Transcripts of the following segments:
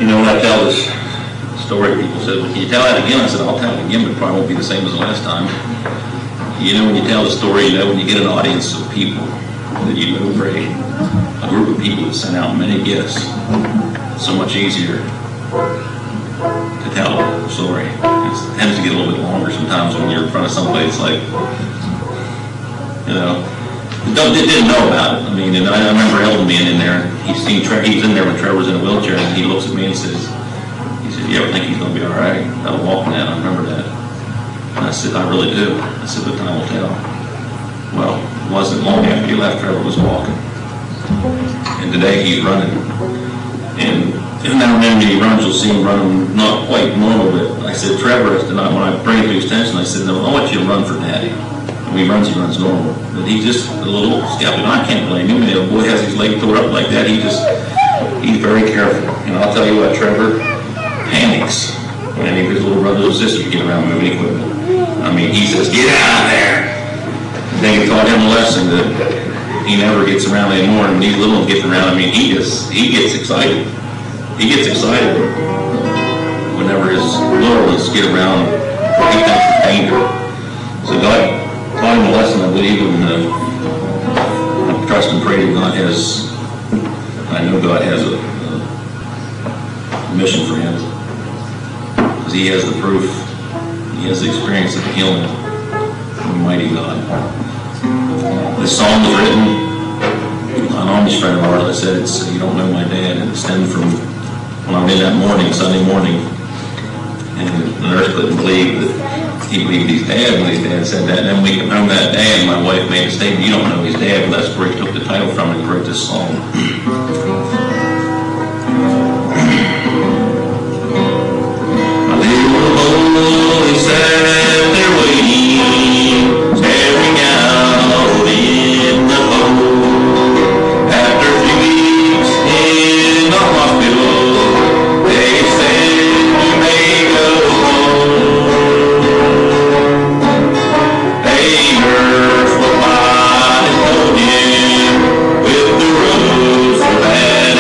You know, when I tell this story, people said, well, can you tell that again? I said, I'll tell it again, but it probably won't be the same as the last time. You know, when you tell the story, you know, when you get an audience of people that you know, a group of people that send out many gifts, it's so much easier to tell a story. It tends to get a little bit longer sometimes when you're in front of somebody. It's like, you know, they didn't know about it. I mean, and I remember Eldon being in there. He was in there when Trevor was in a wheelchair, and he looks at me and says, you ever think he's going to be all right about walking that? I remember that. And I said, I really do. I said, but time will tell. Well, it wasn't long after he left, Trevor was walking. And today he's running. And now when he runs, you'll see him running not quite normal, but I said, Trevor, tonight when I bring him to extension, I said, no, I want you to run for Daddy. And when he runs normal. But he's just a little skeptical. I can't blame him. You know, boy has his leg tore up like that. He's very careful. And I'll tell you what, Trevor panics when any of his little brothers or sisters get around moving equipment. I mean, he says, get out of there. And they taught him a lesson that he never gets around anymore. And when these little ones get around, I mean, he gets excited. He gets excited whenever his little ones get around what he thinks is danger. So God taught him a lesson, I believe, and I trust and pray that God has, I know God has a mission for him. Because he has the proof, he has the experience of healing from mighty God. This song was written, an almost friend of ours, I said, it's You Don't Know My Dad, and it stemmed from when I was in that morning, Sunday morning, and the nurse couldn't believe that he believed his dad when his dad said that. And then we came home that day, and my wife made a statement, you don't know his dad, but that's where he took the title from and wrote this song. He sat there waiting, staring out in the cold. After 3 weeks in the hospital, they said you may go home. A nurse was by and told him with the rose so bad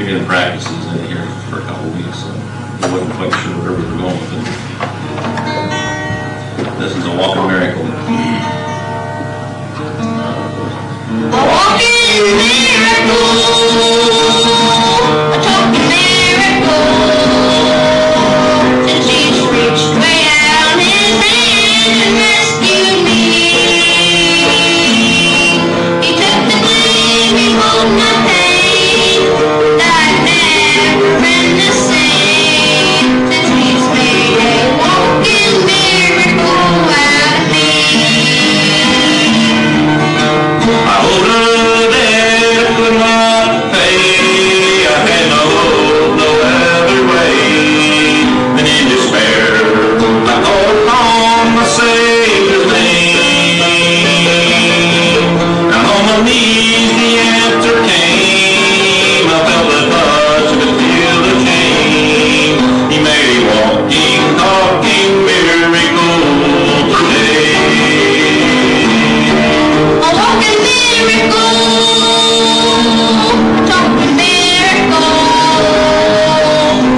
we did practices in here for a couple of weeks, so I wasn't quite sure where we were going with it. This is a walking miracle. A walking miracle, a talking miracle, since Jesus reached way down his hand and rescued me. He took the blame, he rolled my pain, and I'd never been the same, since he's made a walking miracle out of me. I owed a debt I could not pay. I had no hope, no other way. And in despair, I called upon my Savior's name. Down on my knees, the answer came. I felt the touch, could feel the chain. He made a walking, talking miracle today. A walking miracle, a talking miracle,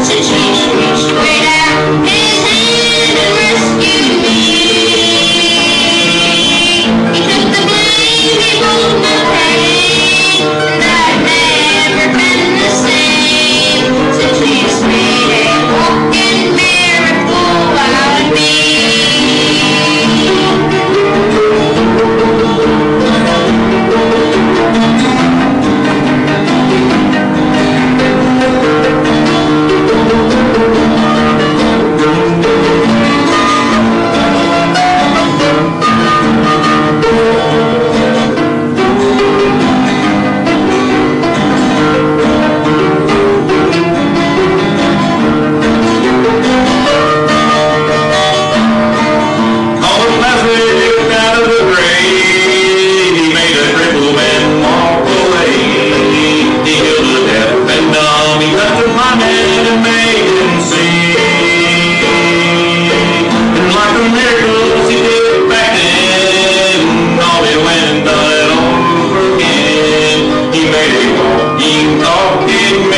since Jesus reached way down his hand and rescued me. He took the blame, he rolled my pain, and I've never been the same, since Jesus made a walking miracle out of me. Called Lazarus out of the grave. He made a crippled man walk away. He healed the deaf and dumb. He touched the blind man and made him see. And like a miracle, he did it back then. All he went and done it over again. He made a walking, talking